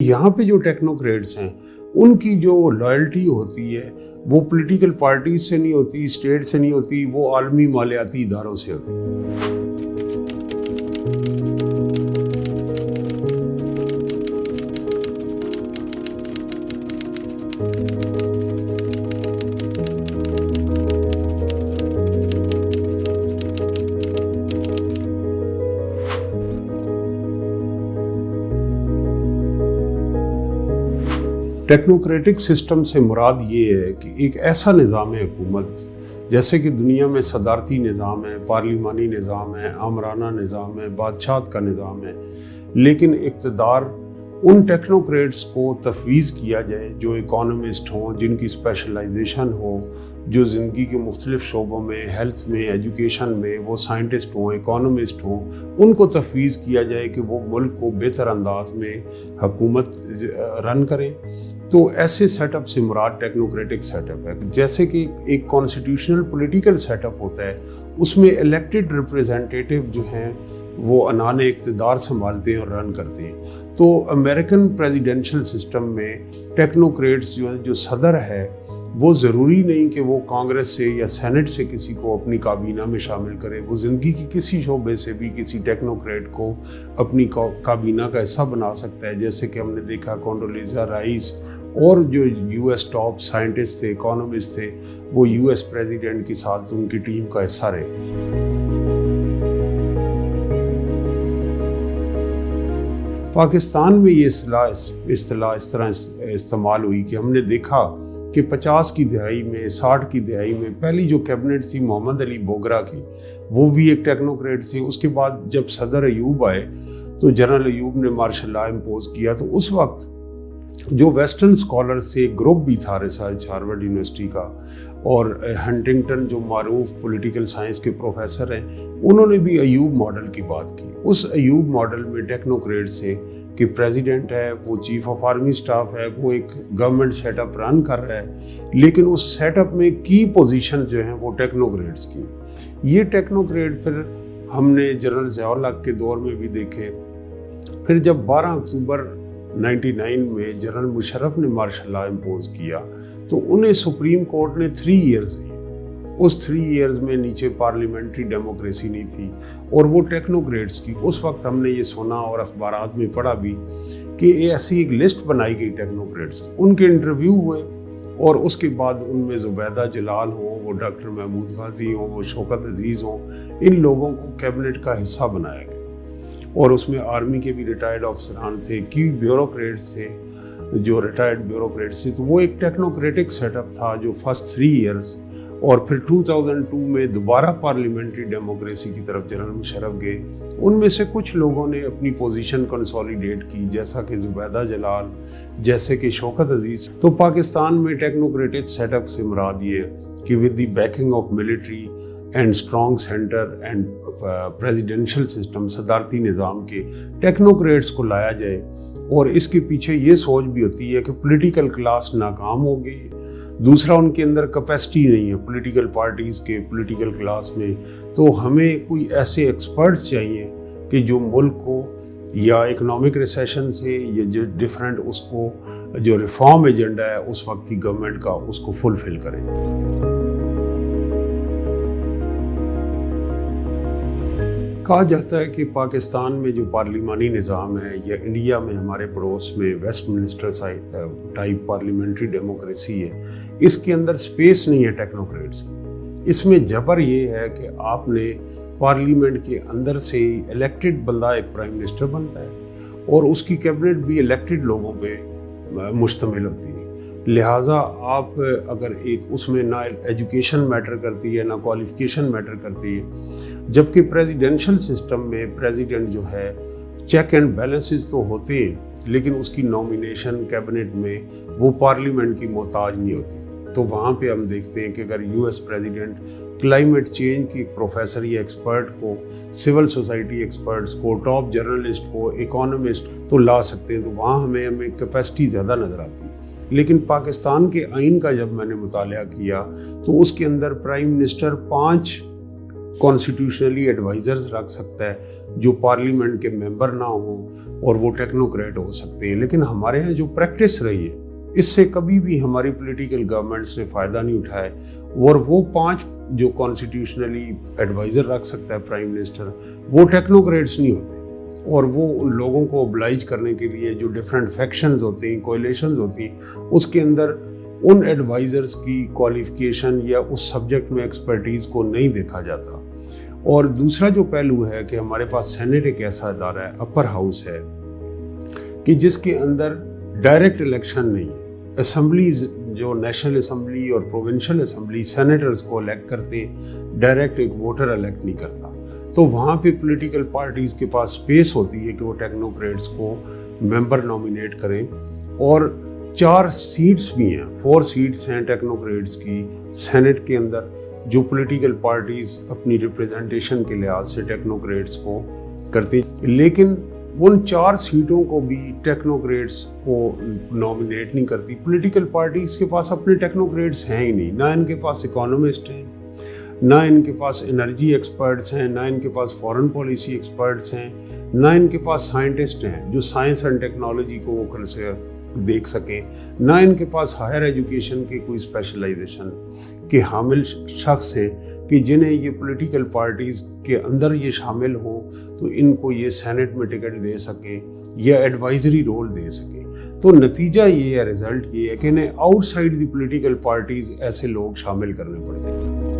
यहाँ पे जो टेक्नोक्रेट्स हैं उनकी जो लॉयल्टी होती है वो पॉलिटिकल पार्टीज से नहीं होती, स्टेट से नहीं होती, वो आलमी मालियाती इदारों से होती है। टेक्नोक्रेटिक सिस्टम से मुराद ये है कि एक ऐसा निज़ाम हुकूमत जैसे कि दुनिया में सदारती निज़ाम है, पार्लिमानी निज़ाम है, आमराना निज़ाम है, बादशाहत का निज़ाम है, लेकिन इक़्तिदार उन टेक्नोक्रेट्स को तफवीज़ किया जाए जो इकोनॉमिस्ट हों, जिनकी स्पेशलाइजेशन हो, जो ज़िंदगी के मुख्तलिफ़ शोबों में, हेल्थ में, एजुकेशन में वो साइंटिस्ट हों, इकोनॉमिस्ट हों, उनको तफवीज़ किया जाए कि वो मुल्क को बेहतर अंदाज में हुकूमत रन करें। तो ऐसे सेटअप से मुराद टेक्नोक्रेटिक सेटअप है। जैसे कि एक कॉन्स्टिट्यूशनल पॉलिटिकल सेटअप होता है, उसमें इलेक्टेड रिप्रेजेंटेटिव जो हैं वो अनाने इक़्तिदार संभालते हैं और रन करते हैं। तो अमेरिकन प्रेसिडेंशियल सिस्टम में टेक्नोक्रेट्स जो सदर है वो ज़रूरी नहीं कि वो कांग्रेस से या सेनेट से किसी को अपनी काबीना में शामिल करे। वो ज़िंदगी की किसी शोबे से भी किसी टेक्नोक्रेट को अपनी काबीना का हिस्सा बना सकता है। जैसे कि हमने देखा कोंडोलीज़ा राइस और जो यूएस टॉप साइंटिस्ट थे, इकोनॉमिस्ट थे, वो यूएस प्रेसिडेंट के साथ उनकी टीम का हिस्सा रहे। पाकिस्तान में ये इस्तिलाह इस तरह इस्तेमाल हुई कि हमने देखा कि 50 की दहाई में, 60 की दहाई में पहली जो कैबिनेट थी मोहम्मद अली बोगरा की, वो भी एक टेक्नोक्रेट थी। उसके बाद जब सदर अयूब आए तो जनरल अयूब ने मार्शल लॉ इम्पोज किया। तो उस वक्त जो वेस्टर्न स्कॉलर्स से एक ग्रुप भी था रिसर्च हार्वर्ड यूनिवर्सिटी का, और हंटिंगटन जो मारूफ पॉलिटिकल साइंस के प्रोफेसर हैं, उन्होंने भी अयूब मॉडल की बात की। उस अयूब मॉडल में टेक्नोक्रेट से कि प्रेसिडेंट है, वो चीफ ऑफ आर्मी स्टाफ है, वो एक गवर्नमेंट सेटअप रन कर रहा है, लेकिन उस सेटअप में की पोजीशन जो है वो टेक्नोक्रेट्स की। ये टेक्नोक्रेट फिर हमने जनरल ज़ियाउल हक के दौर में भी देखे। फिर जब 12 अक्टूबर 99 में जनरल मुशर्रफ ने मार्शल लॉ इम्पोज किया तो उन्हें सुप्रीम कोर्ट ने 3 इयर्स दिए। उस 3 इयर्स में नीचे पार्लियामेंट्री डेमोक्रेसी नहीं थी और वो टेक्नोक्रेट्स की। उस वक्त हमने ये सुना और अखबारात में पढ़ा भी कि ऐसी एक लिस्ट बनाई गई टेक्नोक्रेट्स की, उनके इंटरव्यू हुए और उसके बाद उनमें ज़ुबैदा जलाल हो, वो डॉक्टर महमूद गाजी हो, वो शौकत अजीज़ हो, इन लोगों को कैबिनेट का हिस्सा बनाया गया। और उसमें आर्मी के भी रिटायर्ड अफसरान थे, की ब्यूरोक्रेट्स थे, जो रिटायर्ड ब्यूरोक्रेट्स थे। तो वो एक टेक्नोक्रेटिक सेटअप था जो फर्स्ट 3 इयर्स, और फिर 2002 में दोबारा पार्लियामेंट्री डेमोक्रेसी की तरफ जनरल मुशर्रफ गए। उनमें से कुछ लोगों ने अपनी पोजीशन कंसोलिडेट की, जैसा कि ज़ुबैदा जलाल, जैसे कि शौकत अजीज़। तो पाकिस्तान में टेक्नोक्रेटिक सेटअप से मुराद ये कि with the backing of military and strong centre and presidential system, सदारती निज़ाम के टेक्नोक्रेट्स को लाया जाए। और इसके पीछे ये सोच भी होती है कि पॉलिटिकल क्लास नाकाम हो गई, दूसरा उनके अंदर कैपेसिटी नहीं है पॉलिटिकल पार्टीज़ के, पॉलिटिकल क्लास में। तो हमें कोई ऐसे एक्सपर्ट्स चाहिए कि जो मुल्क को या इकोनॉमिक रिसेशन से या जो डिफरेंट उसको जो रिफॉर्म एजेंडा है उस वक्त की गवर्नमेंट का, उसको फुलफिल करें। कहा जाता है कि पाकिस्तान में जो पार्लिमानी निज़ाम है या इंडिया में हमारे पड़ोस में वेस्टमिनिस्टर टाइप पार्लियामेंट्री डेमोक्रेसी है, इसके अंदर स्पेस नहीं है टेक्नोक्रेट्स की। इसमें जबर ये है कि आपने पार्लियामेंट के अंदर से इलेक्टेड बंदा एक प्राइम मिनिस्टर बनता है और उसकी कैबिनेट भी इलेक्टेड लोगों पे मुश्तमिल होती है। लिहाजा आप अगर एक उसमें ना एजुकेशन मैटर करती है, ना क्वालिफिकेशन मैटर करती है, जबकि प्रेसिडेंशियल सिस्टम में प्रेसिडेंट जो है चेक एंड बैलेंसेस तो होते हैं, लेकिन उसकी नॉमिनेशन कैबिनेट में वो पार्लियामेंट की मोहताज नहीं होती। तो वहाँ पे हम देखते हैं कि अगर यूएस प्रेसिडेंट क्लाइमेट चेंज की प्रोफेसर या एक्सपर्ट को, सिविल सोसाइटी एक्सपर्ट्स को, टॉप जर्नलिस्ट को, इकोनॉमिस्ट तो ला सकते हैं, तो वहाँ हमें कैपेसिटी ज़्यादा नज़र आती है। लेकिन पाकिस्तान के आइन का जब मैंने मुतालिया किया तो उसके अंदर प्राइम मिनिस्टर 5 कॉन्स्टिट्यूशनली एडवाइजर्स रख सकता है जो पार्लियामेंट के मेंबर ना हों और वो टेक्नोक्रेट हो सकते हैं। लेकिन हमारे यहाँ जो प्रैक्टिस रही है इससे कभी भी हमारी पॉलिटिकल गवर्नमेंट्स ने फ़ायदा नहीं उठाया, और वो 5 जो कॉन्स्टिट्यूशनली एडवाइज़र रख सकता है प्राइम मिनिस्टर, वो टेक्नोक्रेट्स नहीं होते, और वो उन लोगों को ओब्लाइज करने के लिए जो डिफरेंट फैक्शंस होते हैं, कोएलिशंस होती हैं, उसके अंदर उन एडवाइज़र्स की क्वालिफिकेशन या उस सब्जेक्ट में एक्सपर्टीज़ को नहीं देखा जाता। और दूसरा जो पहलू है कि हमारे पास सेनेट एक ऐसा अदारा है, अपर हाउस है, कि जिसके अंदर डायरेक्ट इलेक्शन नहीं है। असम्बलीज जो नेशनल असम्बली और प्रोविंशियल असम्बली सेनेटर्स को इलेक्ट करते हैं, डायरेक्ट एक वोटर इलेक्ट नहीं करता। तो वहाँ पे पॉलिटिकल पार्टीज़ के पास स्पेस होती है कि वो टेक्नोक्रेट्स को मेंबर नॉमिनेट करें, और 4 सीट्स भी हैं, 4 सीट्स हैं टेक्नोक्रेट्स की सेनेट के अंदर, जो पॉलिटिकल पार्टीज़ अपनी रिप्रेजेंटेशन के लिहाज से टेक्नोक्रेट्स को करती। लेकिन उन 4 सीटों को भी टेक्नोक्रेट्स को नॉमिनेट नहीं करती। पॉलिटिकल पार्टीज़ के पास अपने टेक्नोक्रेट्स हैं ही नहीं, ना इनके पास इकोनॉमिस्ट हैं, ना इनके पास एनर्जी एक्सपर्ट्स हैं, ना इनके पास फॉरेन पॉलिसी एक्सपर्ट्स हैं, ना इनके पास साइंटिस्ट हैं जो साइंस एंड टेक्नोलॉजी को वो कर से देख सकें, ना इनके पास हायर एजुकेशन के कोई स्पेशलाइजेशन के हामिल शख्स हैं कि जिन्हें ये पॉलिटिकल पार्टीज़ के अंदर ये शामिल हों तो इनको ये सेनेट में टिकट दे सकें या एडवाइजरी रोल दे सकें। तो नतीजा ये है, रिजल्ट ये है कि इन्हें आउटसाइड द पॉलिटिकल पार्टीज़ ऐसे लोग शामिल करने पड़ते हैं।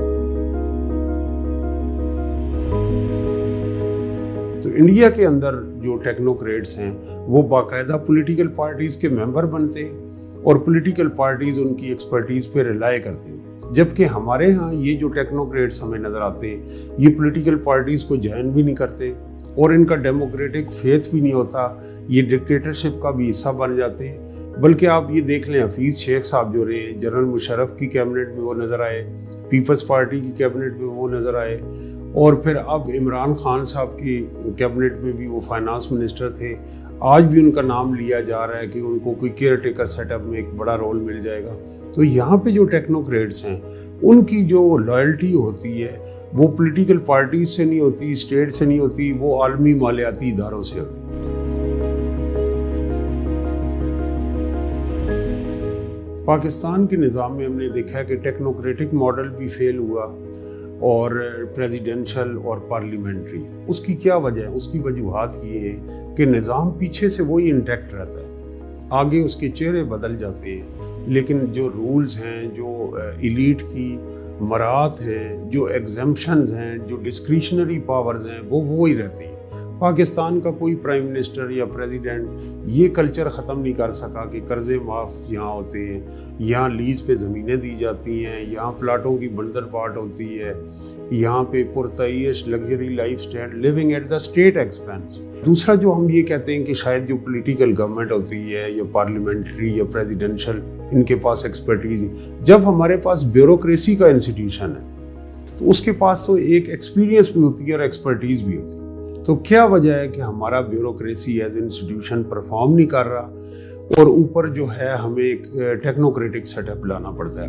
तो इंडिया के अंदर जो टेक्नोक्रेट्स हैं वो बाकायदा पॉलिटिकल पार्टीज़ के मेंबर बनते हैं और पॉलिटिकल पार्टीज़ उनकी एक्सपर्टीज़ पे रिलाय करते हैं, जबकि हमारे यहाँ ये जो टेक्नोक्रेट्स हमें नज़र आते हैं ये पॉलिटिकल पार्टीज़ को ज्वाइन भी नहीं करते और इनका डेमोक्रेटिक फेथ भी नहीं होता, ये डिक्टेटरशिप का भी हिस्सा बन जाते हैं। बल्कि आप ये देख लें, हफीज़ शेख साहब जो रहे, जनरल मुशर्रफ की कैबिनेट में वो नज़र आए, पीपल्स पार्टी की कैबिनेट में वो नज़र आए, और फिर अब इमरान खान साहब की कैबिनेट में भी वो फाइनेंस मिनिस्टर थे। आज भी उनका नाम लिया जा रहा है कि उनको कोई केयर टेकर सेटअप में एक बड़ा रोल मिल जाएगा। तो यहाँ पे जो टेक्नोक्रेट्स हैं उनकी जो लॉयल्टी होती है वो पॉलिटिकल पार्टीज से नहीं होती, स्टेट से नहीं होती, वो आलमी मालियाती इदारों से होती है। पाकिस्तान के निज़ाम में हमने देखा है कि टेक्नोक्रेटिक मॉडल भी फेल हुआ और प्रेसिडेंशियल और पार्लियामेंट्री। उसकी क्या वजह है? उसकी वजूहात ये है कि निज़ाम पीछे से वही इंटैक्ट रहता है, आगे उसके चेहरे बदल जाते हैं, लेकिन जो रूल्स हैं, जो इलीट की मराहत हैं, जो एग्जम्पशंस हैं, जो डिस्क्रिशनरी पावर्स हैं, वो ही रहती हैं। पाकिस्तान का कोई प्राइम मिनिस्टर या प्रेसिडेंट ये कल्चर ख़त्म नहीं कर सका कि कर्ज़े माफ़ यहाँ होते हैं, यहाँ लीज़ पे ज़मीनें दी जाती हैं, यहाँ प्लाटों की बंदर बाट होती है, यहाँ पे पुरतईश luxury life style living at the state expense. दूसरा जो हम ये कहते हैं कि शायद जो पॉलिटिकल गवर्नमेंट होती है या पार्लियामेंट्री या प्रेसिडेंशियल, इनके पास एक्सपर्टीज नहीं। जब हमारे पास ब्यूरोक्रेसी का इंस्टीट्यूशन है तो उसके पास तो एक एक्सपीरियंस भी होती है और एक्सपर्टीज़ भी होती है। तो क्या वजह है कि हमारा ब्यूरोक्रेसी एज इंस्टीट्यूशन परफॉर्म नहीं कर रहा और ऊपर जो है हमें एक टेक्नोक्रेटिक सेटअप लाना पड़ता है।